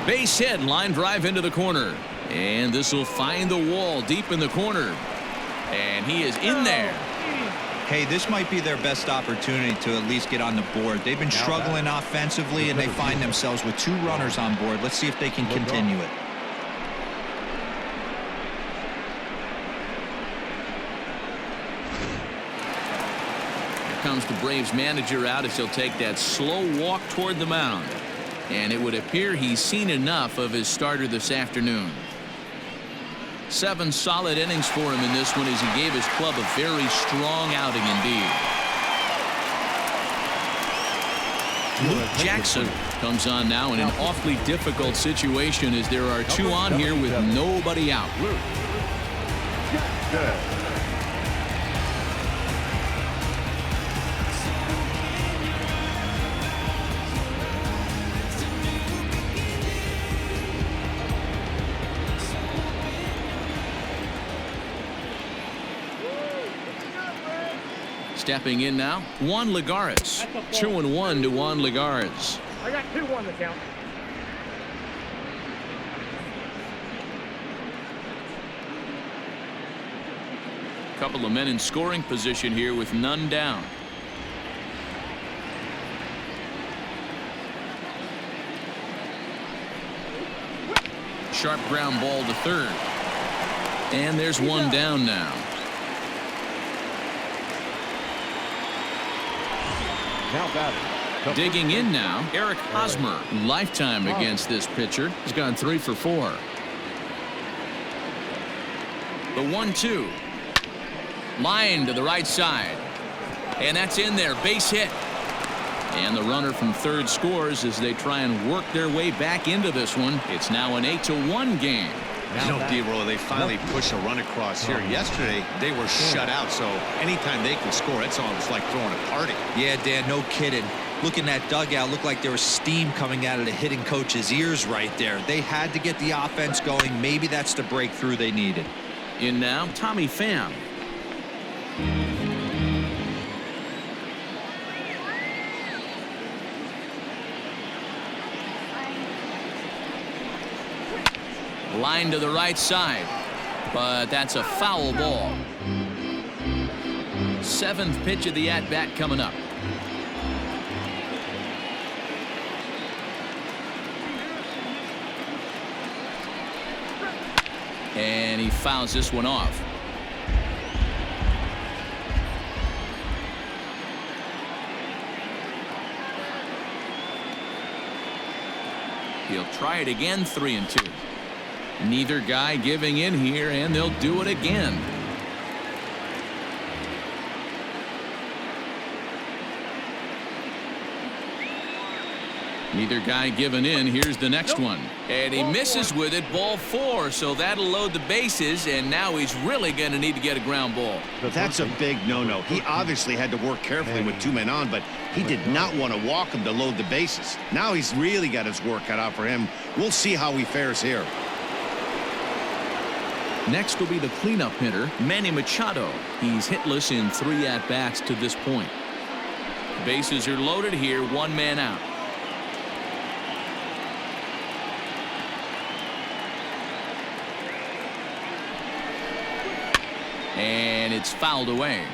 Base hit, line drive into the corner, and this will find the wall deep in the corner, and he is in there. Hey, this might be their best opportunity to at least get on the board. They've been struggling offensively, and they find themselves with 2 runners on board. Let's see if they can continue it. Comes the Braves manager out as he'll take that slow walk toward the mound, and it would appear he's seen enough of his starter this afternoon. 7 solid innings for him in this one as he gave his club a very strong outing indeed. Luke Jackson comes on now in an awfully difficult situation as there are 2 on here with nobody out. Stepping in now, Juan Lagares. 2-1 to Juan Lagares. I got 2-1 to count. Couple of men in scoring position here with none down. Sharp ground ball to third. And there's one down now. Digging in now, Eric Hosmer. Lifetime against this pitcher. He's gone 3 for 4. The 1-2. Line to the right side. And that's in there. Base hit. And the runner from third scores as they try and work their way back into this one. It's now an 8-1 game. You know, D-Roll, they finally push a run across here. Yesterday, they were shut out, so anytime they can score, it's almost like throwing a party. Yeah, Dan, no kidding. Look in that dugout. Looked like there was steam coming out of the hitting coach's ears right there. They had to get the offense going. Maybe that's the breakthrough they needed. In now, Tommy Pham. Line to the right side, but that's a foul ball. 7th pitch of the at-bat coming up. And he fouls this one off. He'll try it again, 3-2. Neither guy giving in here, and they'll do it again. Neither guy giving in. Here's the next one. And he misses with it, ball 4, so that'll load the bases, and now he's really going to need to get a ground ball. That's a big no-no. He obviously had to work carefully with 2 men on, but he did not want to walk him to load the bases. Now he's really got his work cut out for him. We'll see how he fares here. Next will be the cleanup hitter, Manny Machado. He's hitless in 3 at-bats to this point. Bases are loaded here, 1 man out. And it's fouled away.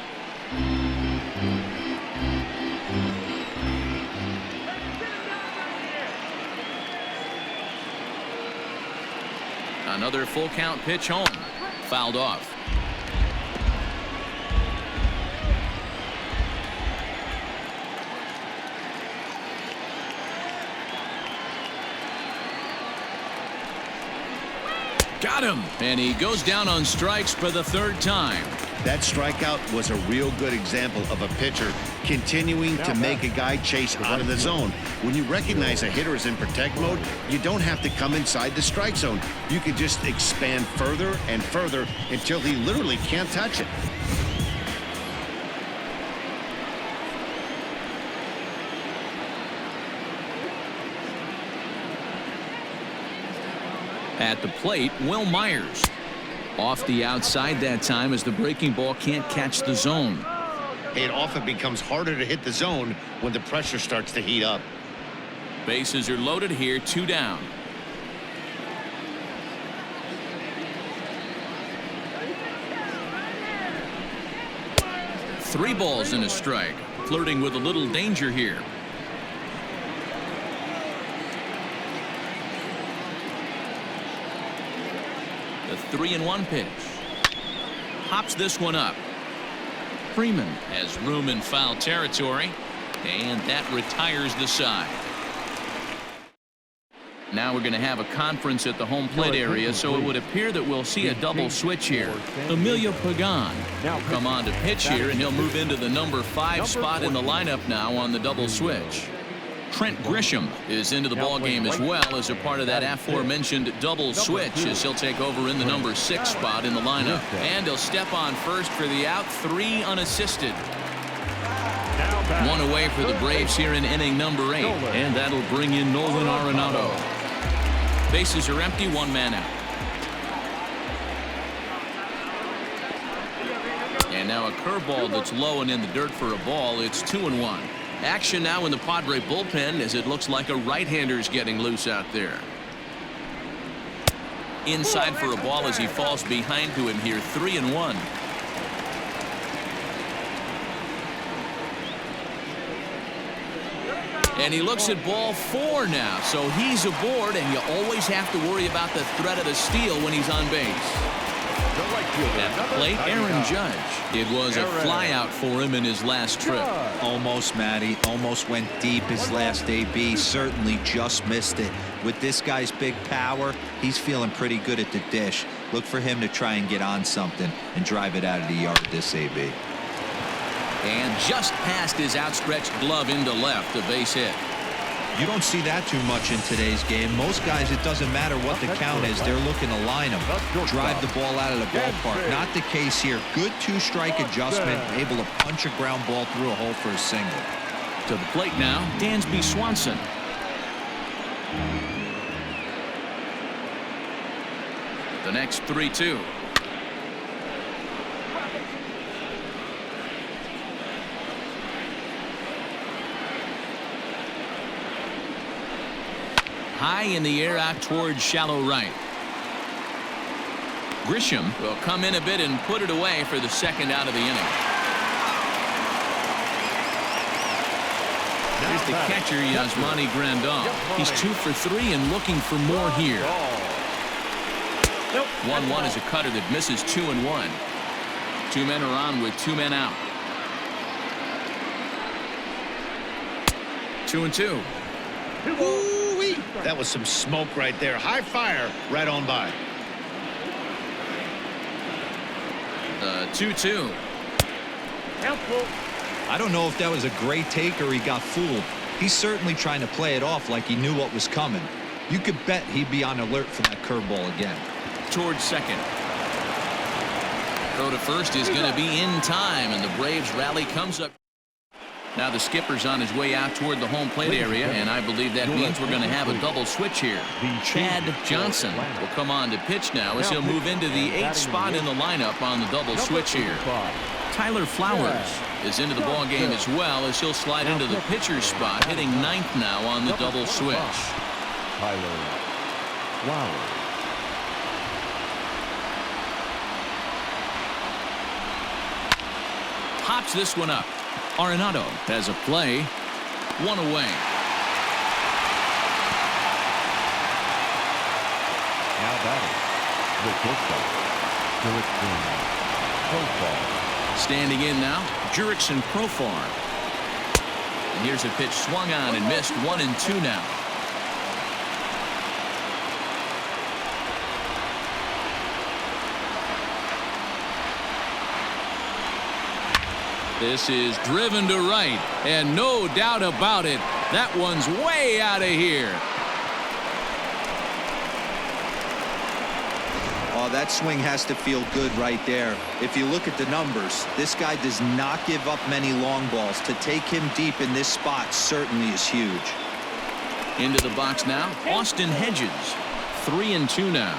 Another full count pitch home. Fouled off. Got him. And he goes down on strikes for the 3rd time. That strikeout was a real good example of a pitcher continuing to make a guy chase out of the zone. When you recognize a hitter is in protect mode, you don't have to come inside the strike zone. You can just expand further and further until he literally can't touch it. At the plate, Will Myers. Off the outside that time as the breaking ball can't catch the zone. It often becomes harder to hit the zone when the pressure starts to heat up. Bases are loaded here, 2 down. Three balls and a strike. Flirting with a little danger here. The 3-1 pitch. Pops this one up. Freeman has room in foul territory, and that retires the side. Now we're going to have a conference at the home plate area, so it would appear that we'll see a double switch here. Emilio Pagan will come on to pitch here, and he'll move into the number 5 spot in the lineup now on the double switch. Trent Grisham is into the ballgame as well as a part of that aforementioned double switch as he'll take over in the number 6 spot in the lineup. And he'll step on first for the out, 3 unassisted. 1 away for the Braves here in inning number 8, and that'll bring in Nolan Arenado. Bases are empty, 1 man out. And now a curveball that's low and in the dirt for a ball. It's 2-1. Action now in the Padre bullpen as it looks like a right-hander's getting loose out there. Inside for a ball as he falls behind to him here, 3-1. And he looks at ball 4 now, so he's aboard, and you always have to worry about the threat of the steal when he's on base. At the plate, Aaron Judge. It was a flyout for him in his last trip. Almost, Matty. Almost went deep his last AB. Certainly just missed it. With this guy's big power, he's feeling pretty good at the dish. Look for him to try and get on something and drive it out of the yard this AB. And just past his outstretched glove into left, a base hit. You don't see that too much in today's game. Most guys, it doesn't matter what the count is. They're looking to line them, drive the ball out of the ballpark. Not the case here. Good 2-strike adjustment, able to punch a ground ball through a hole for a single. To the plate now, Dansby Swanson. The next 3-2. High in the air out towards shallow right. Grisham will come in a bit and put it away for the second out of the inning. Here's the catcher, Yasmani Grandal. He's 2 for 3 and looking for more here. 1-1 is a cutter that misses 2-1. 2 men are on with 2 men out. 2-2. That was some smoke right there. High fire right on by. 2-2. I don't know if that was a great take or he got fooled. He's certainly trying to play it off like he knew what was coming. You could bet he'd be on alert for that curveball again. Towards second. Throw to first is going to be in time, and the Braves rally comes up. Now the skipper's on his way out toward the home plate area, and I believe that means we're going to have a double switch here. Chad Johnson will come on to pitch now as he'll move into the 8th spot in the lineup on the double switch here. Tyler Flowers is into the ball game as well as he'll slide into the pitcher's spot, hitting 9th now on the double switch. Tyler Flowers. Pops this one up. Arenado has a play. 1 away. Now batting, the shortstop, Standing in now, Jurickson Profar. And here's a pitch swung on and missed. 1-2 now. This is driven to right, and no doubt about it, that one's way out of here. Oh, that swing has to feel good right there. If you look at the numbers, this guy does not give up many long balls. To take him deep in this spot certainly is huge. Into the box now, Austin Hedges. 3-2 now.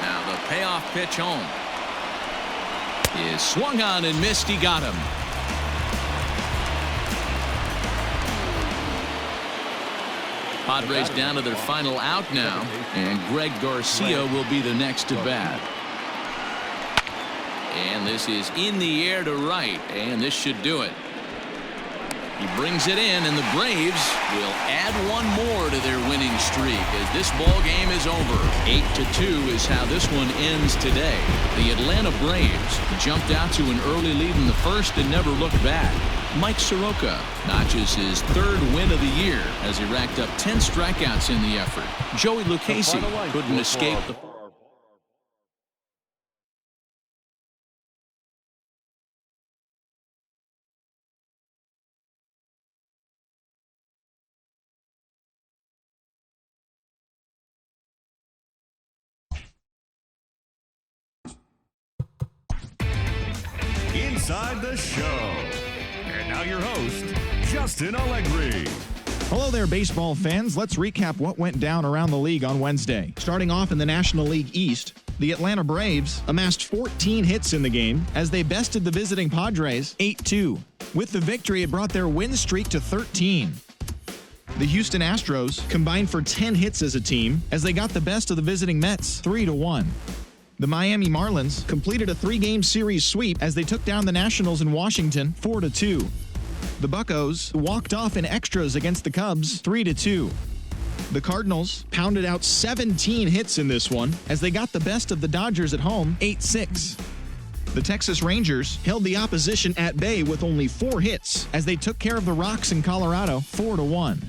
Now the payoff pitch home is swung on and missed. He got him. Padres down to their final out now, and Greg Garcia will be the next to bat. And this is in the air to right, and this should do it. He brings it in, and the Braves will add one more to their winning streak as this ball game is over. 8-2 is how this one ends today. The Atlanta Braves jumped out to an early lead in the first and never looked back. Mike Soroka notches his third win of the year as he racked up 10 strikeouts in the effort. Joey Lucchesi couldn't escape the Inside the Show. And now your host, Justin Allegri. Hello there, baseball fans. Let's recap what went down around the league on Wednesday. Starting off in the National League East, the Atlanta Braves amassed 14 hits in the game as they bested the visiting Padres 8-2. With the victory, it brought their win streak to 13. The Houston Astros combined for 10 hits as a team as they got the best of the visiting Mets 3-1. The Miami Marlins completed a 3-game series sweep as they took down the Nationals in Washington 4-2. The Buccos walked off in extras against the Cubs 3-2. The Cardinals pounded out 17 hits in this one as they got the best of the Dodgers at home 8-6. The Texas Rangers held the opposition at bay with only 4 hits as they took care of the Rocks in Colorado 4-1.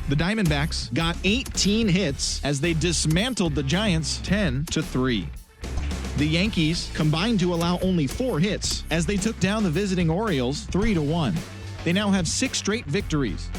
The Diamondbacks got 18 hits as they dismantled the Giants 10-3. The Yankees combined to allow only 4 hits as they took down the visiting Orioles 3-1. They now have 6 straight victories.